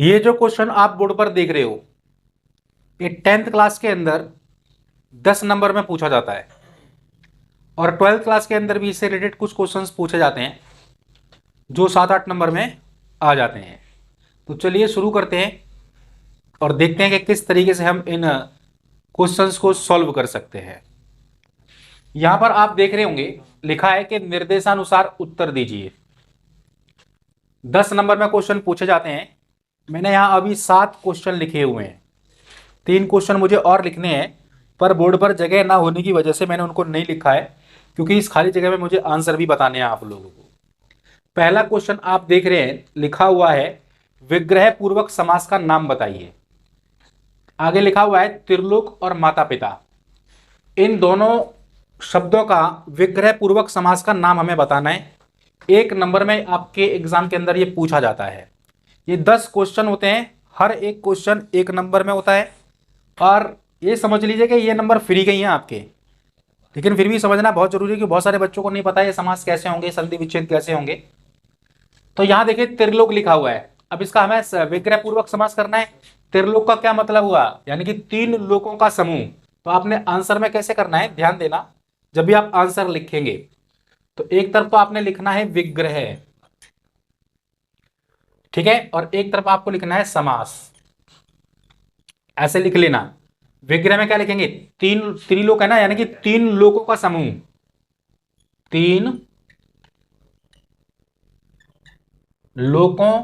ये जो क्वेश्चन आप बोर्ड पर देख रहे हो, ये 10th क्लास के अंदर 10 नंबर में पूछा जाता है और 12th क्लास के अंदर भी इससे रिलेटेड कुछ क्वेश्चंस पूछे जाते हैं जो 7-8 नंबर में आ जाते हैं। तो चलिए शुरू करते हैं और देखते हैं कि किस तरीके से हम इन क्वेश्चंस को सॉल्व कर सकते हैं। यहां पर आप देख रहे होंगे लिखा है कि निर्देशानुसार उत्तर दीजिए। 10 नंबर में क्वेश्चन पूछे जाते हैं। मैंने यहां अभी 7 क्वेश्चन लिखे हुए हैं। 3 क्वेश्चन मुझे और लिखने हैं, पर बोर्ड पर जगह ना होने की वजह से मैंने उनको नहीं लिखा है, क्योंकि इस खाली जगह में मुझे आंसर भी बताने हैं आप लोगों को। पहला क्वेश्चन आप देख रहे हैं, लिखा हुआ है विग्रह पूर्वक समास का नाम बताइए। आगे लिखा हुआ है त्रिलोक और माता पिता। इन दोनों शब्दों का विग्रह पूर्वक समास का नाम हमें बताना है। 1 नंबर में आपके एग्जाम के अंदर ये पूछा जाता है। ये 10 क्वेश्चन होते हैं, हर एक क्वेश्चन 1 नंबर में होता है। और ये समझ लीजिए कि ये नंबर फ्री के ही हैं आपके, लेकिन फिर भी समझना बहुत जरूरी है कि बहुत सारे बच्चों को नहीं पता ये समास कैसे होंगे, संधि विच्छेद कैसे होंगे। तो यहां देखिए त्रिलोक लिखा हुआ है। अब इसका हमें विग्रह पूर्वक समास करना है। त्रिलोक का क्या मतलब हुआ, यानी कि 3 लोकों का समूह। तो आपने आंसर में कैसे करना है, ध्यान देना। जब भी आप आंसर लिखेंगे तो एक तरफ तो आपने लिखना है विग्रह, ठीक है, और एक तरफ आपको लिखना है समास। ऐसे लिख लेना। विग्रह में क्या लिखेंगे, 3 त्रिलोक है ना, यानी कि 3 लोकों का समूह। 3 लोकों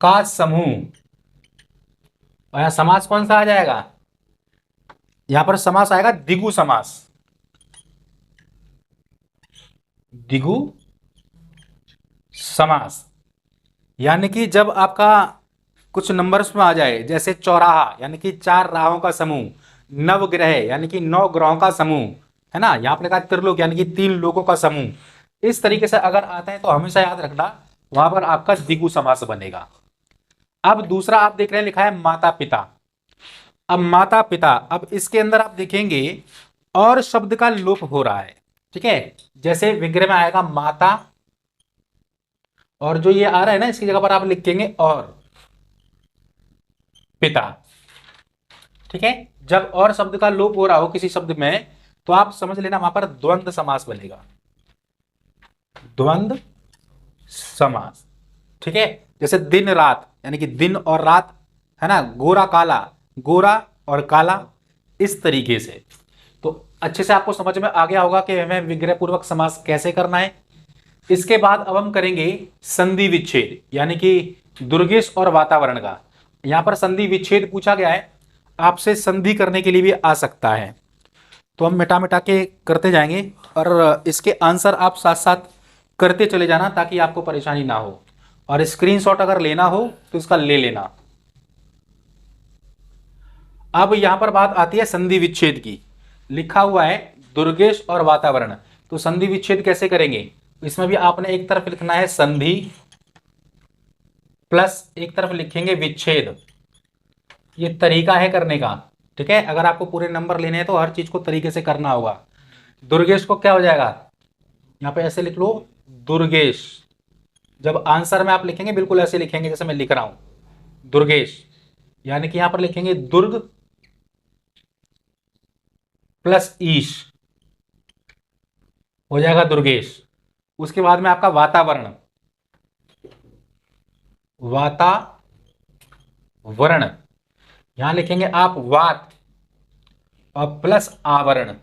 का समूह। और यहां समास कौन सा आ जाएगा, यहां पर समास आएगा द्विगु समास। द्विगु समास यानी कि जब आपका कुछ नंबर्स में आ जाए, जैसे चौराहा यानी कि 4 राहों का समूह, नवग्रह यानी कि 9 ग्रहों का समूह, है ना। यहां पर लिखा त्रिलोक यानी कि 3 लोगों का समूह। इस तरीके से अगर आता है तो हमेशा याद रखना, वहां पर आपका द्विगु समास बनेगा। अब दूसरा आप देख रहे हैं लिखा है माता पिता। अब माता पिता, अब इसके अंदर आप देखेंगे और शब्द का लोप हो रहा है, ठीक है। जैसे विग्रह में आएगा माता, और जो ये आ रहा है ना इसकी जगह पर आप लिखेंगे और पिता, ठीक है। जब और शब्द का लोप हो रहा हो किसी शब्द में तो आप समझ लेना वहां पर द्वंद्व समास बनेगा। द्वंद्व समास, ठीक है। जैसे दिन रात यानी कि दिन और रात, है ना। गोरा काला, गोरा और काला, इस तरीके से। तो अच्छे से आपको समझ में आ गया होगा कि हमें विग्रह पूर्वक समास कैसे करना है। इसके बाद अब हम करेंगे संधि विच्छेद, यानी कि दुर्गेश और वातावरण का। यहां पर संधि विच्छेद पूछा गया है, आपसे संधि करने के लिए भी आ सकता है। तो हम मिटा मिटा के करते जाएंगे और इसके आंसर आप साथ साथ करते चले जाना ताकि आपको परेशानी ना हो। और स्क्रीनशॉट अगर लेना हो तो इसका ले लेना। अब यहां पर बात आती है संधि विच्छेद की। लिखा हुआ है दुर्गेश और वातावरण। तो संधि विच्छेद कैसे करेंगे, इसमें भी आपने एक तरफ लिखना है संधि प्लस एक तरफ लिखेंगे विच्छेद। ये तरीका है करने का, ठीक है। अगर आपको पूरे नंबर लेने हैं तो हर चीज को तरीके से करना होगा। दुर्गेश को क्या हो जाएगा, यहां पे ऐसे लिख लो दुर्गेश। जब आंसर में आप लिखेंगे बिल्कुल ऐसे लिखेंगे जैसे मैं लिख रहा हूं दुर्गेश, यानी कि यहां पर लिखेंगे दुर्ग प्लस ईश, हो जाएगा दुर्गेश। उसके बाद में आपका वातावरण, वातावरण यहां लिखेंगे आप वात और प्लस आवरण,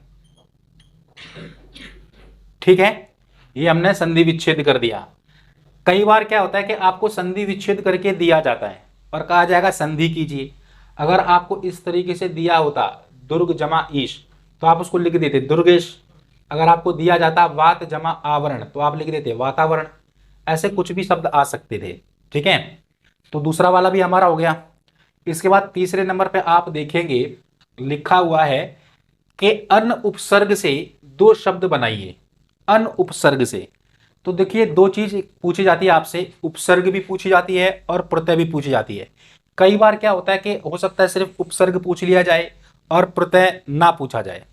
ठीक है। ये हमने संधि विच्छेद कर दिया। कई बार क्या होता है कि आपको संधि विच्छेद करके दिया जाता है और कहा जाएगा संधि कीजिए। अगर आपको इस तरीके से दिया होता दुर्ग जमा ईश तो आप उसको लिख देते दुर्गेश। अगर आपको दिया जाता वात जमा आवरण तो आप लिख देते वातावरण। ऐसे कुछ भी शब्द आ सकते थे, ठीक है। तो दूसरा वाला भी हमारा हो गया। इसके बाद तीसरे नंबर पे आप देखेंगे लिखा हुआ है कि अन उपसर्ग से 2 शब्द बनाइए। अन उपसर्ग से, तो देखिए 2 चीज पूछी जाती है आपसे, उपसर्ग भी पूछी जाती है और प्रत्यय भी पूछी जाती है। कई बार क्या होता है कि हो सकता है सिर्फ उपसर्ग पूछ लिया जाए और प्रत्यय ना पूछा जाए।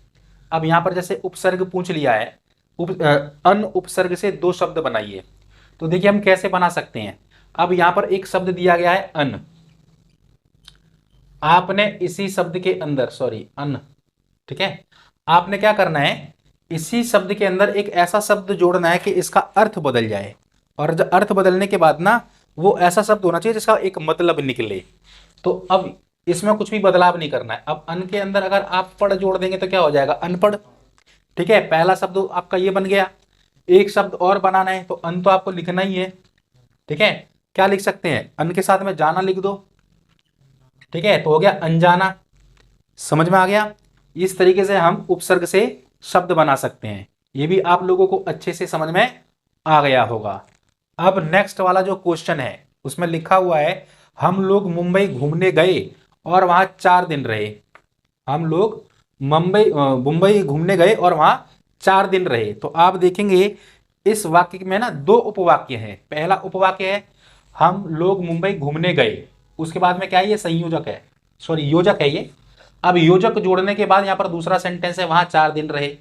अब यहां पर जैसे उपसर्ग पूछ लिया है, अन उपसर्ग से 2 शब्द बनाइए। तो देखिए हम कैसे बना सकते हैं। अब यहां पर एक शब्द दिया गया है अन, आपने इसी शब्द के अंदर, सॉरी अन, ठीक है, आपने क्या करना है, इसी शब्द के अंदर एक ऐसा शब्द जोड़ना है कि इसका अर्थ बदल जाए, और जब अर्थ बदलने के बाद ना वो ऐसा शब्द होना चाहिए जिसका एक मतलब निकले। तो अब इसमें कुछ भी बदलाव नहीं करना है। अब अन के अंदर अगर आप पढ़ जोड़ देंगे तो क्या हो जाएगा, अनपढ़। ठीक है, पहला शब्द आपका ये बन गया। एक शब्द और बनाना है तो अन तो आपको लिखना ही है। ठीक है, क्या लिख सकते हैं, अन के साथ में जाना लिख दो। ठीक है, तो हो गया अनजाना। समझ में आ गया। इस तरीके से हम उपसर्ग से शब्द बना सकते हैं। ये भी आप लोगों को अच्छे से समझ में आ गया होगा। अब नेक्स्ट वाला जो क्वेश्चन है उसमें लिखा हुआ है, हम लोग मुंबई घूमने गए और वहां 4 दिन रहे। हम लोग मुंबई घूमने गए और वहां 4 दिन रहे। तो आप देखेंगे इस वाक्य में ना 2 उपवाक्य हैं। पहला उपवाक्य है हम लोग मुंबई घूमने गए, उसके बाद में क्या है, ये संयोजक है, सॉरी योजक है ये। अब योजक जोड़ने के बाद यहां पर दूसरा सेंटेंस है वहां 4 दिन रहे।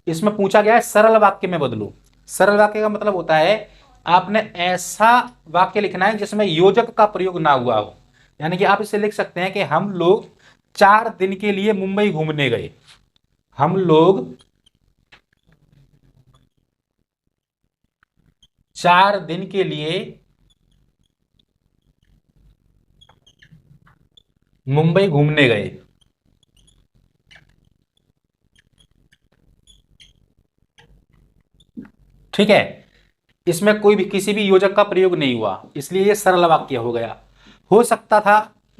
इसमें पूछा गया है सरल वाक्य में बदलो। सरल वाक्य का मतलब होता है आपने ऐसा वाक्य लिखना है जिसमें योजक का प्रयोग ना हुआ हो। यानी कि आप इसे लिख सकते हैं कि हम लोग 4 दिन के लिए मुंबई घूमने गए। हम लोग 4 दिन के लिए मुंबई घूमने गए। ठीक है, इसमें कोई भी किसी भी योजक का प्रयोग नहीं हुआ, इसलिए ये सरल वाक्य हो गया। हो सकता था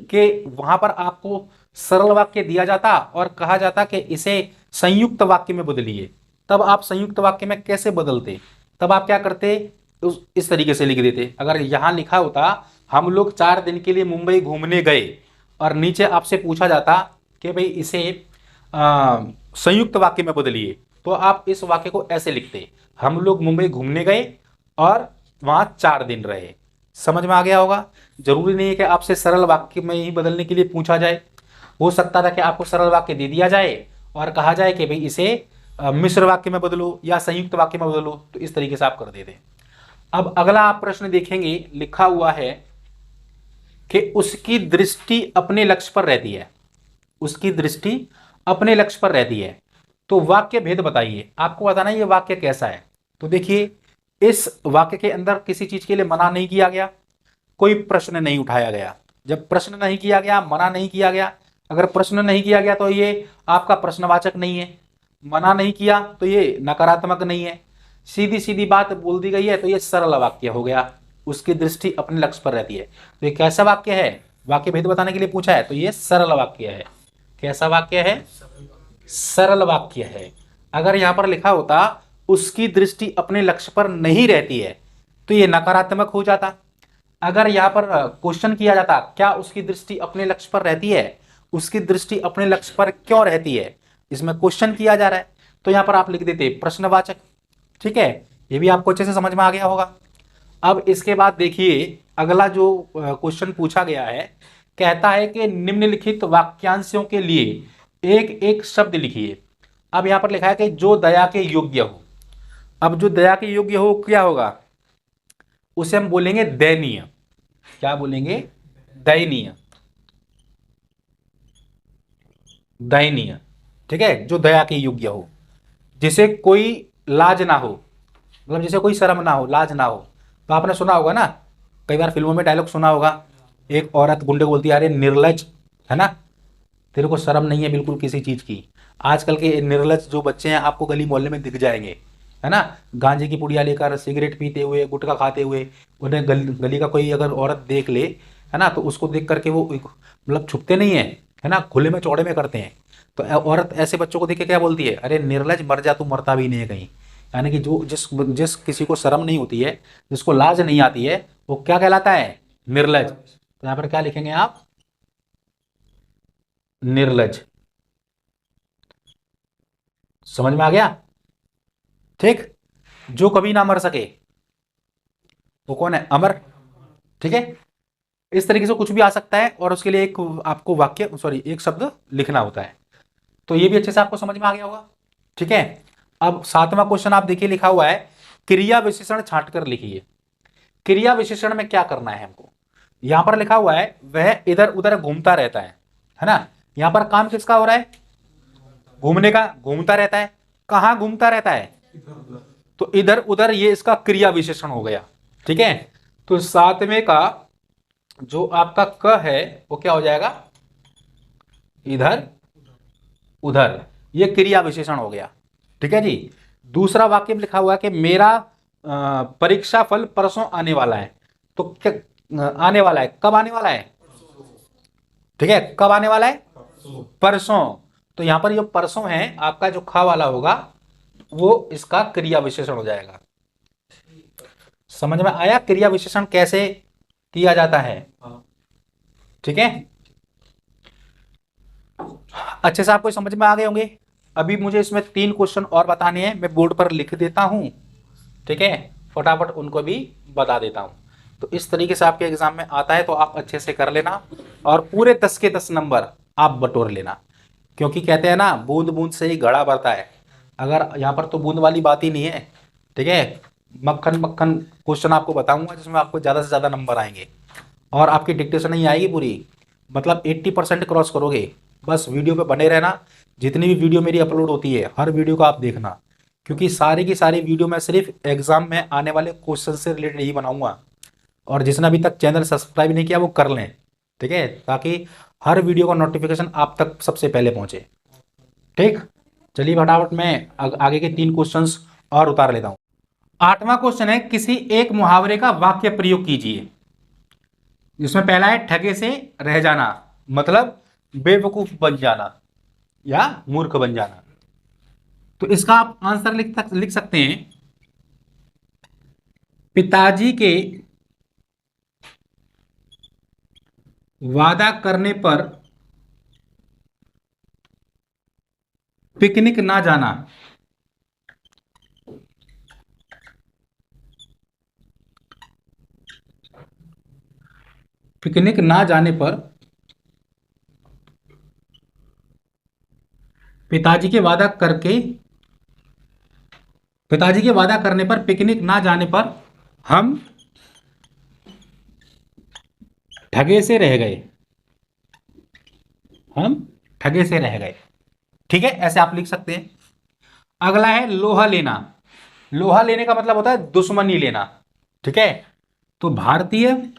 कि वहां पर आपको सरल वाक्य दिया जाता और कहा जाता कि इसे संयुक्त वाक्य में बदलिए। तब आप संयुक्त वाक्य में कैसे बदलते, तब आप क्या करते, इस तरीके से लिख देते। अगर यहां लिखा होता हम लोग 4 दिन के लिए मुंबई घूमने गए और नीचे आपसे पूछा जाता कि भाई इसे संयुक्त वाक्य में बदलिए, तो आप इस वाक्य को ऐसे लिखते, हम लोग मुंबई घूमने गए और वहां 4 दिन रहे। समझ में आ गया होगा। जरूरी नहीं है कि आपसे सरल वाक्य में ही बदलने के लिए पूछा जाए। हो सकता था कि आपको सरल वाक्य दे दिया जाए और कहा जाए कि भाई इसे मिश्र वाक्य में बदलो या संयुक्त वाक्य में बदलो, तो इस तरीके से आप कर देते। अब अगला आप प्रश्न देखेंगे, लिखा हुआ है कि उसकी दृष्टि अपने लक्ष्य पर रहती है। उसकी दृष्टि अपने लक्ष्य पर रहती है, तो वाक्य भेद बताइए। आपको बताना है ये वाक्य कैसा है। तो देखिए, इस वाक्य के अंदर किसी चीज के लिए मना नहीं किया गया, कोई प्रश्न नहीं उठाया गया। जब प्रश्न नहीं किया गया, मना नहीं किया गया, अगर प्रश्न नहीं किया गया तो ये आपका प्रश्नवाचक नहीं है, मना नहीं किया तो ये नकारात्मक नहीं है, सीधी सीधी बात बोल दी गई है, तो ये सरल वाक्य हो गया। उसकी दृष्टि अपने लक्ष्य पर रहती है, तो ये कैसा वाक्य है, वाक्य भेद बताने के लिए पूछा है, तो ये सरल वाक्य है। कैसा वाक्य है, सरल वाक्य है। अगर यहां पर लिखा होता उसकी दृष्टि अपने लक्ष्य पर नहीं रहती है, तो ये नकारात्मक हो जाता। अगर यहां पर क्वेश्चन किया जाता क्या उसकी दृष्टि अपने लक्ष्य पर रहती है, उसकी दृष्टि अपने लक्ष्य पर क्यों रहती है, इसमें क्वेश्चन किया जा रहा है, तो यहां पर आप लिख देते प्रश्नवाचक। ठीक है, ये भी आपको अच्छे से समझ में आ गया होगा। अब इसके बाद देखिए अगला जो क्वेश्चन पूछा गया है, कहता है कि निम्नलिखित वाक्यांशों के लिए एक एक शब्द लिखिए। अब यहां पर लिखा है कि जो दया के योग्य हो। अब जो दया के योग्य हो क्या होगा, उसे हम बोलेंगे दयनीय। क्या बोलेंगे, दयनीय। दयनीय, ठीक है, जो दया के योग्य हो, जिसे कोई लाज ना हो, मतलब जिसे कोई शर्म ना हो, लाज ना हो। तो आपने सुना होगा ना, कई बार फिल्मों में डायलॉग सुना होगा, एक औरत गुंडे को बोलती है अरे निर्लज, है ना, तेरे को शर्म नहीं है बिल्कुल किसी चीज की। आजकल के निर्लज जो बच्चे हैं आपको गली मोहल्ले में दिख जाएंगे, है ना, गांजे की पुड़िया लेकर सिगरेट पीते हुए, गुटखा खाते हुए। उन्हें गली का कोई अगर औरत देख ले, है ना, तो उसको देख करके वो मतलब छुपते नहीं है ना, खुले में चौड़े में करते हैं। तो औरत ऐसे बच्चों को देख के क्या बोलती है, अरे निर्लज, मर जा तू, मरता भी नहीं है कहीं। यानी कि जो जिस जिस किसी को शर्म नहीं होती है, जिसको लाज नहीं आती है, वो क्या कहलाता है, निर्लज। तो यहां पर क्या लिखेंगे आप, निर्लज। समझ में आ गया। ठीक, जो कभी ना मर सके वो कौन है, अमर। ठीक है, इस तरीके से कुछ भी आ सकता है और उसके लिए एक आपको वाक्य, सॉरी एक शब्द लिखना होता है। तो ये भी अच्छे से आपको समझ में आ गया होगा। ठीक है, अब 7वां क्वेश्चन आप देखिए, लिखा हुआ है क्रिया विशेषण छांट कर लिखिए। क्रिया विशेषण में क्या करना है हमको। यहां पर लिखा हुआ है वह इधर उधर घूमता रहता है ना। यहां पर काम किसका हो रहा है, घूमने का, घूमता रहता है। कहां घूमता रहता है, तो इधर उधर, ये इसका क्रिया विशेषण हो गया। ठीक है, तो सातवें का जो आपका क है वो क्या हो जाएगा, इधर उधर, ये क्रिया विशेषण हो गया। ठीक है जी। दूसरा वाक्य में लिखा हुआ है कि मेरा परीक्षा फल परसों आने वाला है। तो क्या आने वाला है, कब आने वाला है, ठीक है, कब आने वाला है, परसों। तो यहां पर जो परसों है आपका जो खा वाला होगा वो इसका क्रिया विशेषण हो जाएगा। समझ में आया क्रिया विशेषण कैसे किया जाता है। ठीक है, अच्छे से आपको समझ में आ गए होंगे। अभी मुझे इसमें 3 क्वेश्चन और बताने हैं, मैं बोर्ड पर लिख देता हूं। ठीक है, फटाफट उनको भी बता देता हूं। तो इस तरीके से आपके एग्जाम में आता है, तो आप अच्छे से कर लेना और पूरे 10 के 10 नंबर आप बटोर लेना। क्योंकि कहते हैं ना, बूंद बूंद से ही घड़ा भरता है। अगर यहाँ पर तो बूंद वाली बात ही नहीं है। ठीक है, मक्खन मक्खन क्वेश्चन आपको बताऊंगा जिसमें आपको ज़्यादा से ज़्यादा नंबर आएंगे और आपकी डिक्टेशन नहीं आएगी पूरी, मतलब 80% क्रॉस करोगे। बस वीडियो पे बने रहना। जितनी भी वीडियो मेरी अपलोड होती है हर वीडियो को आप देखना, क्योंकि सारी की सारी वीडियो मैं सिर्फ एग्जाम में आने वाले क्वेश्चन से रिलेटेड ही बनाऊंगा। और जिसने अभी तक चैनल सब्सक्राइब नहीं किया वो कर लें। ठीक है, ताकि हर वीडियो का नोटिफिकेशन आप तक सबसे पहले पहुंचे। ठीक, चलिए फटाफट मैं आगे के 3 क्वेश्चंस और उतार लेता हूं। 8वां क्वेश्चन है, किसी एक मुहावरे का वाक्य प्रयोग कीजिए। जिसमें पहला है ठगे से रह जाना, मतलब बेवकूफ बन जाना या मूर्ख बन जाना। तो इसका आप आंसर लिख सकते हैं, पिताजी के वादा करने पर पिकनिक ना जाना। पिकनिक ना जाने पर, पिताजी के वादा करने पर पिकनिक ना जाने पर हम ठगे से रह गए, हम ठगे से रह गए। ठीक है, ऐसे आप लिख सकते हैं। अगला है लोहा लेना। लोहा लेने का मतलब होता है दुश्मनी लेना। ठीक है, तो भारतीय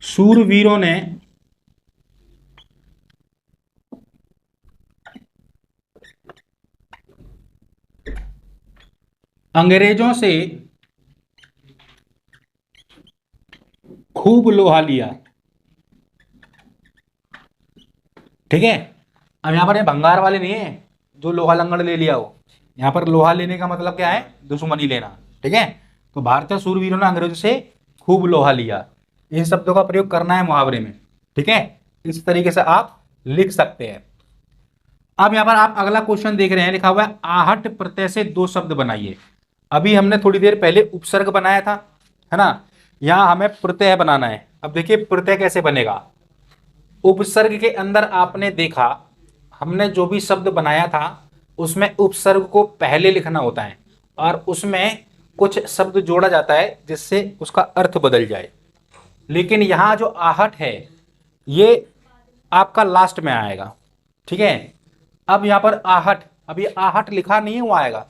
शूरवीरों ने अंग्रेजों से खूब लोहा लिया। ठीक है, अब यहां पर ये भंगार वाले नहीं है जो लोहा लंगड़ ले लिया हो। यहां पर लोहा लेने का मतलब क्या है, दुश्मनी लेना। ठीक है, तो भारतीय शूरवीरों ने अंग्रेजों से खूब लोहा लिया। इन शब्दों का प्रयोग करना है मुहावरे में। ठीक है, इस तरीके से आप लिख सकते हैं। अब यहां पर आप अगला क्वेश्चन देख रहे हैं, लिखा हुआ है आहट प्रत्यय से 2 शब्द बनाइए। अभी हमने थोड़ी देर पहले उपसर्ग बनाया था, है ना। यहां हमें प्रत्यय बनाना है। अब देखिए प्रत्यय कैसे बनेगा। उपसर्ग के अंदर आपने देखा, हमने जो भी शब्द बनाया था उसमें उपसर्ग को पहले लिखना होता है और उसमें कुछ शब्द जोड़ा जाता है जिससे उसका अर्थ बदल जाए। लेकिन यहां जो आहट है ये आपका लास्ट में आएगा। ठीक है, अब यहां पर आहट, अभी आहट लिखा नहीं हुआ आएगा।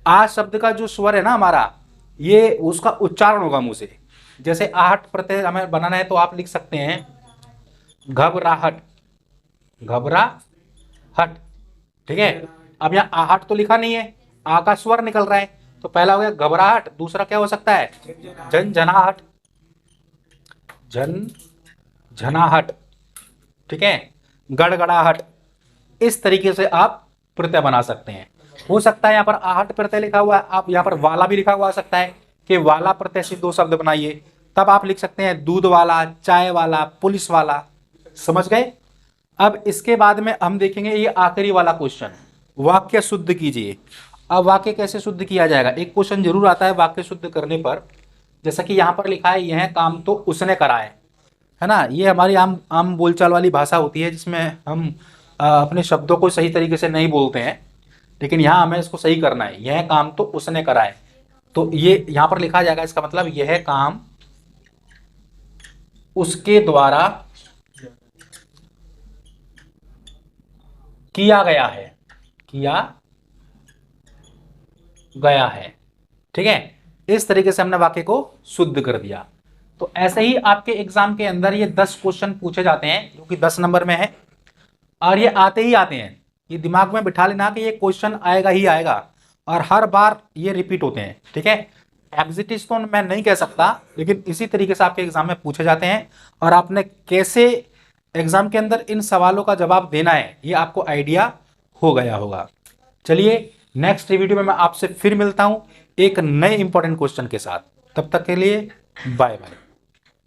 आ शब्द का जो स्वर है ना हमारा, ये उसका उच्चारण होगा मुंह से। जैसे आहट प्रत्यय हमें बनाना है तो आप लिख सकते हैं घबराहट, घबराहट। ठीक है, अब यहाँ आहट तो लिखा नहीं है, आ का स्वर निकल रहा है, तो पहला हो गया घबराहट, दूसरा क्या हो सकता है झनझनाहट, झनझनाहट। ठीक है, गड़गड़ाहट। इस तरीके से आप प्रत्यय बना सकते हैं। हो सकता है यहाँ पर आहट प्रत्यय लिखा हुआ है, आप यहाँ पर वाला भी लिखा हुआ आ सकता है कि वाला प्रत्यय से 2 शब्द बनाइए। तब आप लिख सकते हैं दूध वाला, चाय वाला, पुलिस वाला। समझ गए। अब इसके बाद में हम देखेंगे ये आखिरी वाला क्वेश्चन, वाक्य शुद्ध कीजिए। अब वाक्य कैसे शुद्ध किया जाएगा, एक क्वेश्चन जरूर आता है वाक्य शुद्ध करने पर। जैसा कि यहाँ पर लिखा है यह काम तो उसने करा है ना। ये हमारी आम बोलचाल वाली भाषा होती है जिसमें हम अपने शब्दों को सही तरीके से नहीं बोलते हैं। लेकिन यहाँ हमें इसको सही करना है, यह काम तो उसने करा है, तो ये यहां पर लिखा जाएगा, इसका मतलब यह काम उसके द्वारा किया गया है, किया गया है। ठीक है, इस तरीके से हमने वाक्य को शुद्ध कर दिया। तो ऐसे ही आपके एग्जाम के अंदर ये 10 क्वेश्चन पूछे जाते हैं जो कि 10 नंबर में है, और ये आते ही आते हैं, ये दिमाग में बिठा लेना कि ये क्वेश्चन आएगा ही आएगा, और हर बार ये रिपीट होते हैं। ठीक है, एग्जिटिस तो मैं नहीं कह सकता, लेकिन इसी तरीके से आपके एग्जाम में पूछे जाते हैं, और आपने कैसे एग्जाम के अंदर इन सवालों का जवाब देना है ये आपको आइडिया हो गया होगा। चलिए नेक्स्ट वीडियो में मैं आपसे फिर मिलता हूं एक नए इंपॉर्टेंट क्वेश्चन के साथ, तब तक के लिए बाय बाय।